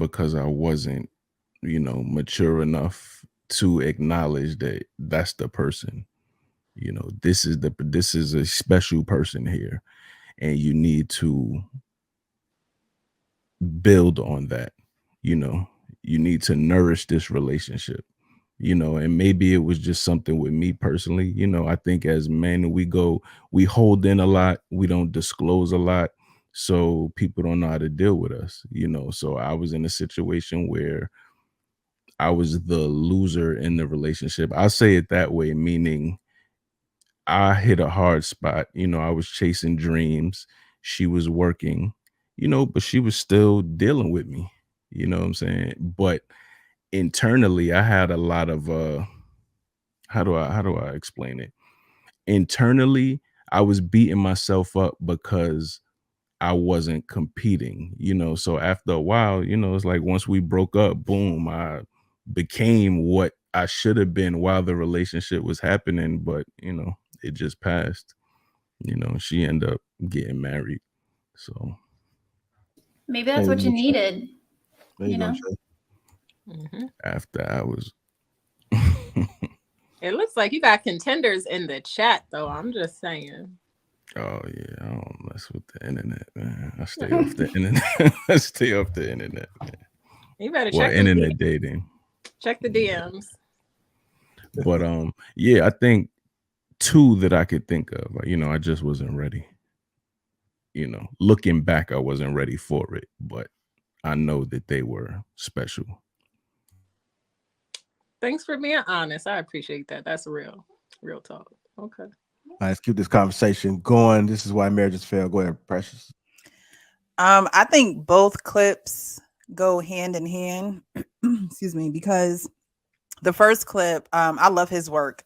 because I wasn't, mature enough to acknowledge that that's the person. This is a special person here, and you need to build on that. You know, you need to nourish this relationship. And maybe it was just something with me personally. I think as men, we hold in a lot, we don't disclose a lot, so people don't know how to deal with us. So I was in a situation where I was the loser in the relationship. I'll say it that way, meaning I hit a hard spot. I was chasing dreams. She was working, but she was still dealing with me. You know what I'm saying? But internally, I had a lot of how do I explain it? Internally, I was beating myself up because I wasn't competing. So after a while, it's like once we broke up, boom, I became what I should have been while the relationship was happening, but it just passed. She ended up getting married. So Maybe Hey, that's what you needed, there you you go, know? Shay. after I was It looks like you got contenders in the chat, though. I'm just saying. oh yeah, I don't mess with the internet, man. I stay off the internet. I stay off the internet, man. You better Well, check them. internet dating. Check the DMs. But yeah, I think two that I could think of. I just wasn't ready. Looking back, I wasn't ready for it, but I know that they were special. Thanks for being honest. I appreciate that. That's real talk. Okay. All right, let's keep this conversation going. This is why marriages fail. Go ahead, Precious. I think both clips go hand in hand. Excuse me, because the first clip, I love his work.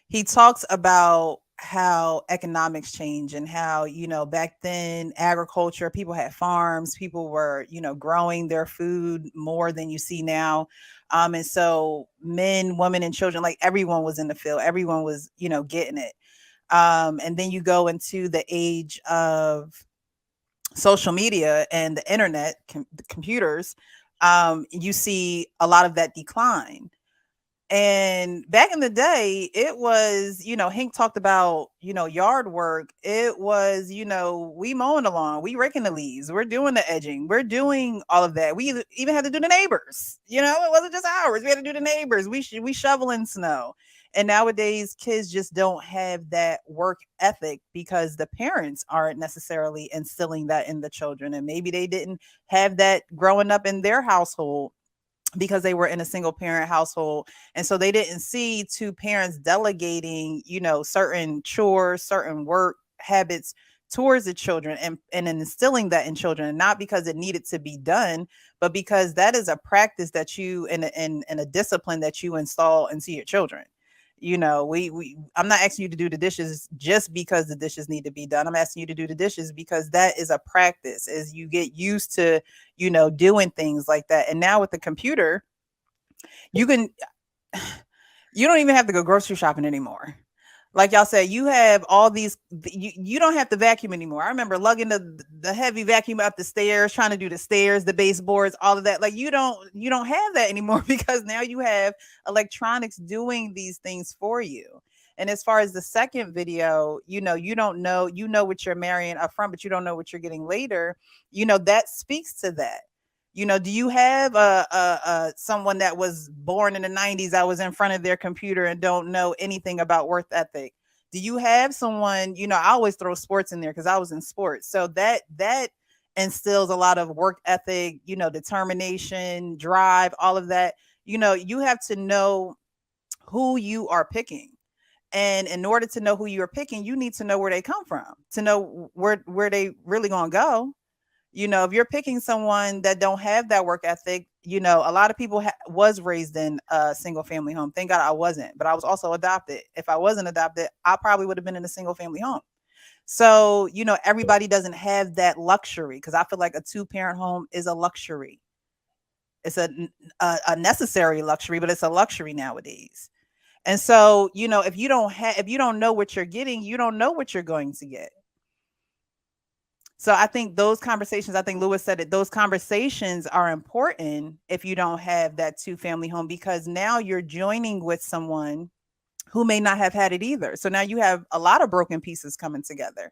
He talks about how economics change and how, back then agriculture, people had farms, people were, growing their food more than you see now. And so men, women, and children, like everyone was in the field, everyone was, getting it. And then you go into the age of social media and the internet, the computers, you see a lot of that decline. And back in the day, it was, Hank talked about, yard work. It was, we mowing the lawn, we raking the leaves, we're doing the edging, we're doing all of that. We even had to do the neighbors, it wasn't just ours. We had to do the neighbors. We shoveling snow. And nowadays, kids just don't have that work ethic because the parents aren't necessarily instilling that in the children. And maybe they didn't have that growing up in their household because they were in a single parent household. And so they didn't see two parents delegating, certain chores, certain work habits towards the children and instilling that in children, and not because it needed to be done, but because that is a practice that you and a discipline that you install into your children. I'm not asking you to do the dishes just because the dishes need to be done. I'm asking you to do the dishes because that is a practice as you get used to, doing things like that. And now with the computer, you don't even have to go grocery shopping anymore. Like y'all said, you have all these, you don't have to vacuum anymore. I remember lugging the heavy vacuum up the stairs, trying to do the stairs, the baseboards, all of that. Like you don't have that anymore because now you have electronics doing these things for you. And as far as the second video, you don't know, what you're marrying up front, but you don't know what you're getting later. That speaks to that. Do you have someone that was born in the 90s that was in front of their computer and don't know anything about work ethic? Do you have someone, I always throw sports in there because I was in sports. So that instills a lot of work ethic, determination, drive, all of that. You have to know who you are picking. And in order to know who you're picking, you need to know where they come from, to know where they really gonna go. If you're picking someone that don't have that work ethic, a lot of people was raised in a single family home. Thank God I wasn't, but I was also adopted. If I wasn't adopted, I probably would have been in a single family home. So, everybody doesn't have that luxury because I feel like a 2-parent home is a luxury. It's a necessary luxury, but it's a luxury nowadays. And so, if you don't know what you're getting, you don't know what you're going to get. So I think those conversations, I think Lewis said it, those conversations are important if you don't have that 2-family home, because now you're joining with someone who may not have had it either. So now you have a lot of broken pieces coming together,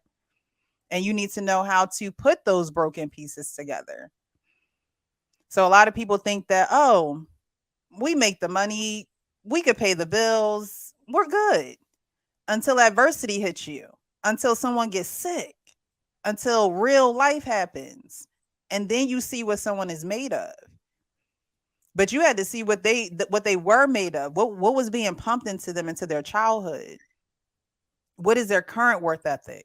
and you need to know how to put those broken pieces together. So a lot of people think that, oh, we make the money, we could pay the bills, we're good, until adversity hits you, until someone gets sick, until real life happens. And then you see what someone is made of. But you had to see what they were made of. What was being pumped into them into their childhood? What is their current worth ethic?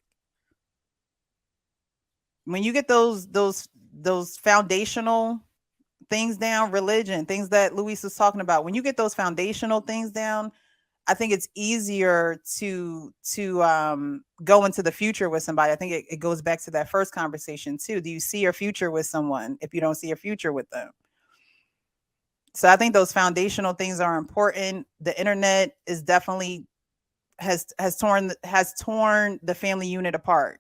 When you get those foundational things down, religion, things that Luis was talking about, when you get those foundational things down, I think it's easier to go into the future with somebody. I think it goes back to that first conversation too. Do you see your future with someone if you don't see a future with them? So I think those foundational things are important. The internet is definitely has torn the family unit apart.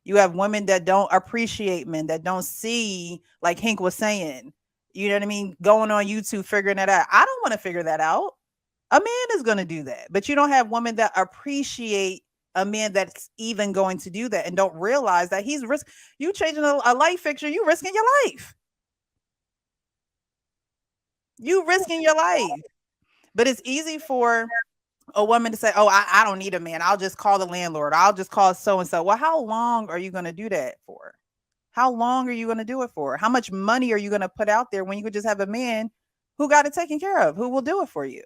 You have women that don't appreciate men, that don't see, like Hank was saying, you know what I mean, going on YouTube figuring that out. I don't want to figure that out. A man is going to do that, but you don't have women that appreciate a man that's even going to do that and don't realize that he's you changing a light fixture, you risking your life. You risking your life. But it's easy for a woman to say, oh, I don't need a man. I'll just call the landlord. I'll just call so-and-so. Well, how long are you going to do that for? How long are you going to do it for? How much money are you going to put out there when you could just have a man who got it taken care of, who will do it for you?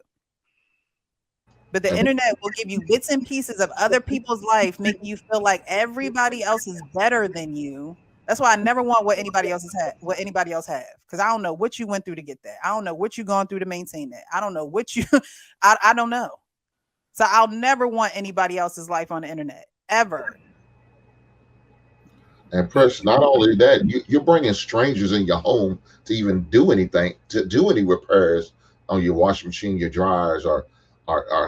But the internet will give you bits and pieces of other people's life, making you feel like everybody else is better than you. That's why I never want what anybody else have, because I don't know what you went through to get that. I don't know what you've gone through to maintain that. I don't know what you, I don't know. So I'll never want anybody else's life on the internet, ever. And Precious, not only that, you're bringing strangers in your home to even do anything, to do any repairs on your washing machine, your dryers, or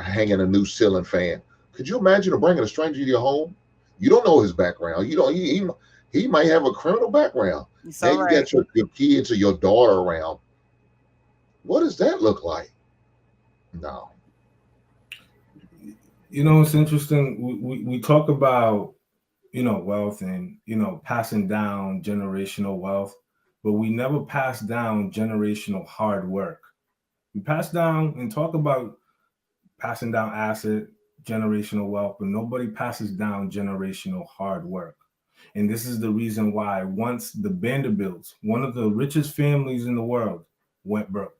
hanging a new ceiling fan. Could you imagine bringing a stranger to your home? You don't know his background. You don't. He might have a criminal background. So Now you got your kids or your daughter around. What does that look like? No. You know, it's interesting. We talk about, you know, wealth and, you know, passing down generational wealth, but we never pass down generational hard work. We pass down and talk about passing down asset, generational wealth, but nobody passes down generational hard work. And this is the reason why once the Vanderbilts, one of the richest families in the world, went broke,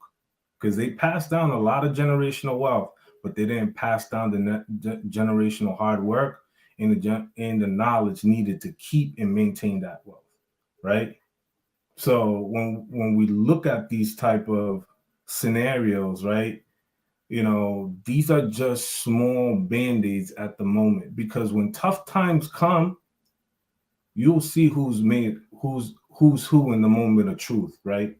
because they passed down a lot of generational wealth, but they didn't pass down the generational hard work and the knowledge needed to keep and maintain that wealth, right? So when we look at these type of scenarios, right, you know, these are just small band-aids at the moment, because when tough times come, you'll see who's who in the moment of truth, right?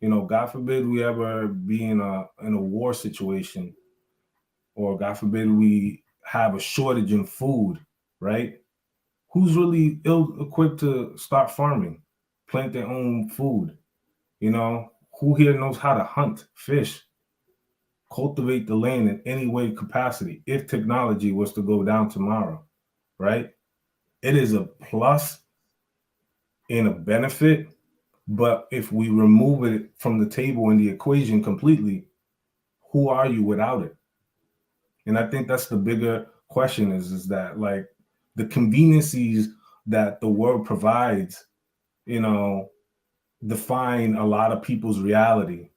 You know, God forbid we ever be in a war situation, or God forbid we have a shortage in food, right? Who's really ill-equipped to start farming, plant their own food? You know, who here knows how to hunt, fish, cultivate the land in any way capacity if technology was to go down tomorrow, right? It is a plus and a benefit, but if we remove it from the table in the equation completely, who are you without it? And I think that's the bigger question is that, like, the conveniences that the world provides, you know, define a lot of people's reality.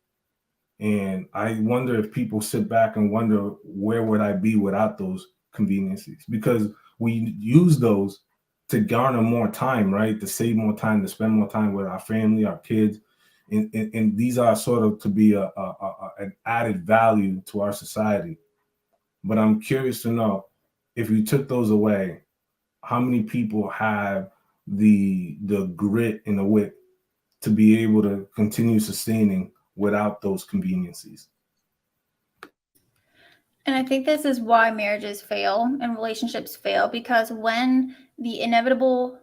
And I wonder if people sit back and wonder, where would I be without those conveniences? Because we use those to garner more time, right? To save more time, to spend more time with our family, our kids. And these are sort of to be an added value to our society. But I'm curious to know, if you took those away, how many people have the grit and the wit to be able to continue sustaining without those conveniences? And I think this is why marriages fail and relationships fail, because when the inevitable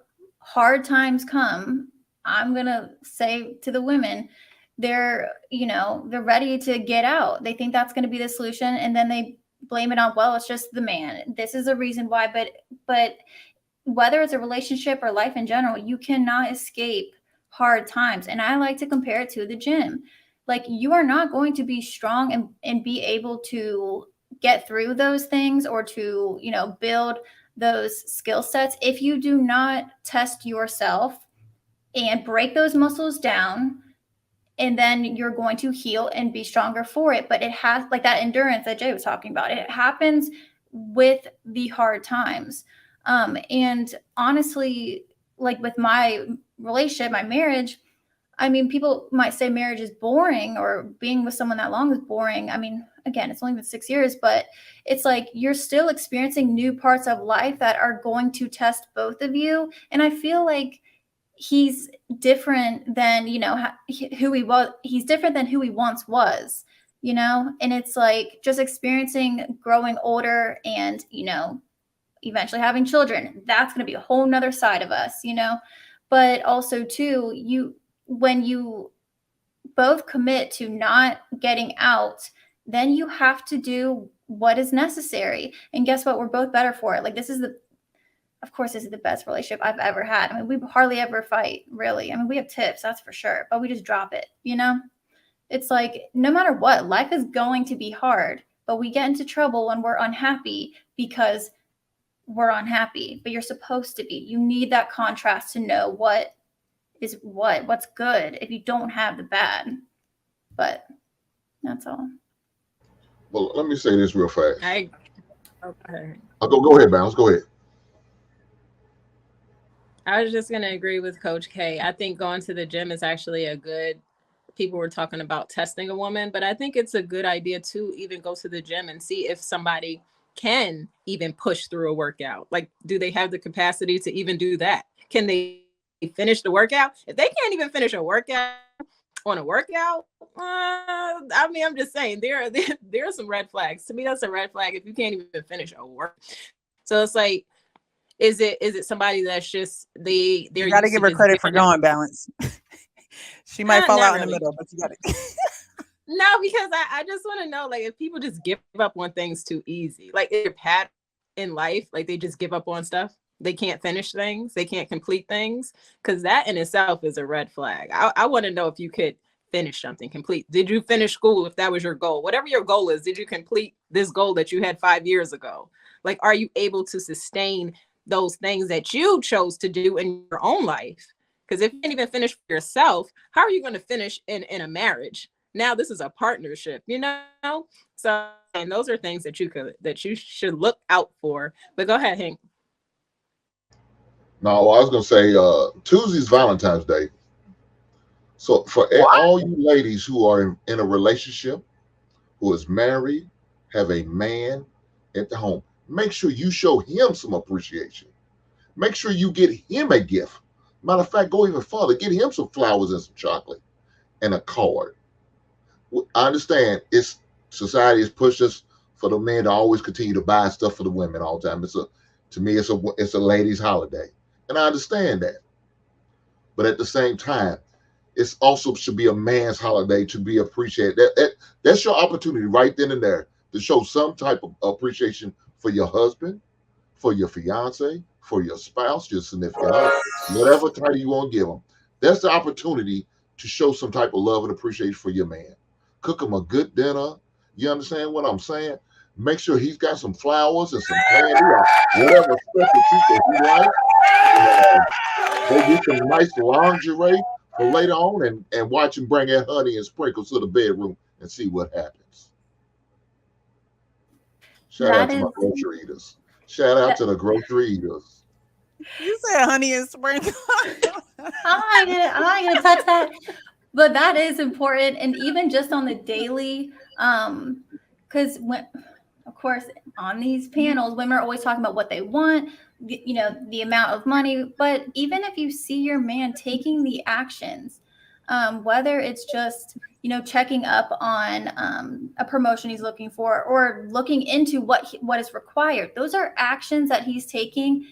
hard times come, I'm going to say to the women, they're ready to get out. They think that's going to be the solution. And then they blame it on, well, it's just the man. This is a reason why. But whether it's a relationship or life in general, you cannot escape hard times. And I like to compare it to the gym. Like, you are not going to be strong and be able to get through those things or to, build those skill sets if you do not test yourself and break those muscles down, and then you're going to heal and be stronger for it. But it has, like that endurance that Jay was talking about, it happens with the hard times. And honestly, like with my relationship, my marriage, I mean, people might say marriage is boring or being with someone that long is boring. I mean, again, it's only been 6 years, but it's like you're still experiencing new parts of life that are going to test both of you. And I feel like he's different than, who he was. He's different than who he once was, and it's like just experiencing growing older and, eventually having children. That's going to be a whole nother side of us, but also too, when you both commit to not getting out, then you have to do what is necessary. And guess what? We're both better for it. Like, of course, this is the best relationship I've ever had. I mean, we hardly ever fight, really. I mean, we have tips, that's for sure, but we just drop it, It's like, no matter what, life is going to be hard, but we get into trouble when we're unhappy because we're unhappy, but you're supposed to be. You need that contrast to know what's good if you don't have the bad. But that's all. Well, let me say this real fast. Okay. Go ahead, Bounce. Go ahead. I was just going to agree with Coach K. I think going to the gym is actually people were talking about testing a woman, but I think it's a good idea to even go to the gym and see if somebody can even push through a workout. Like, do they have the capacity to even do that? Can they finish the workout? If they can't even finish a workout on a workout, I mean, I'm just saying there are some red flags. To me, that's a red flag if you can't even finish a work. So it's like, is it somebody that's just they're you got to give her credit for going balance. She might fall out in the middle, but you got it. No, because I just want to know, like, if people just give up on things too easy, like if your pattern in life, like they just give up on stuff. They can't finish things. They can't complete things, because that in itself is a red flag. I want to know if you could finish something, complete. Did you finish school if that was your goal? Whatever your goal is, did you complete this goal that you had 5 years ago? Like, are you able to sustain those things that you chose to do in your own life? Because if you can't even finish for yourself, how are you going to finish in a marriage? Now this is a partnership, So, and those are things that you should look out for. But go ahead, Hank. No, I was gonna say Tuesday's Valentine's Day. So for all you ladies who are in a relationship, who is married, have a man at the home, make sure you show him some appreciation. Make sure you get him a gift. Matter of fact, go even further. Get him some flowers and some chocolate and a card. I understand society has pushed us for the men to always continue to buy stuff for the women all the time. To me, it's a ladies' holiday, and I understand that. But at the same time, it's also should be a man's holiday to be appreciated. That's your opportunity right then and there to show some type of appreciation for your husband, for your fiance, for your spouse, your significant other, whatever title you want to give them. That's the opportunity to show some type of love and appreciation for your man. Cook him a good dinner. You understand what I'm saying? Make sure he's got some flowers and some candy or whatever special treat that he likes. Go get some nice lingerie for later on and watch him bring that honey and sprinkles to the bedroom and see what happens. Shout out to my grocery eaters. Shout out to the grocery eaters. You said honey and sprinkles. I'm not gonna touch that. But that is important. And even just on the daily, because of course, on these panels, women are always talking about what they want, the amount of money. But even if you see your man taking the actions, whether it's just, checking up on a promotion he's looking for or looking into what is required, those are actions that he's taking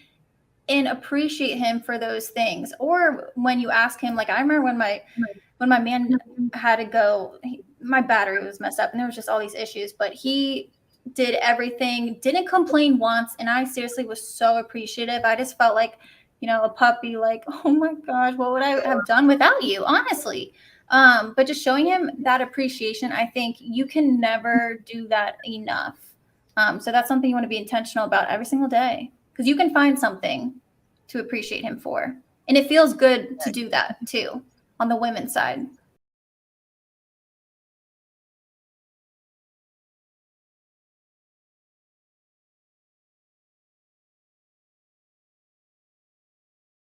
and appreciate him for those things. Or when you ask him, like I remember when my man had to go, my battery was messed up and there was just all these issues, but he did everything, didn't complain once. And I seriously was so appreciative. I just felt like, you know, a puppy, like, oh my gosh, what would I have done without you? Honestly. But just showing him that appreciation, I think you can never do that enough. So that's something you want to be intentional about every single day, because you can find something to appreciate him for. And it feels good to do that too on the women's side.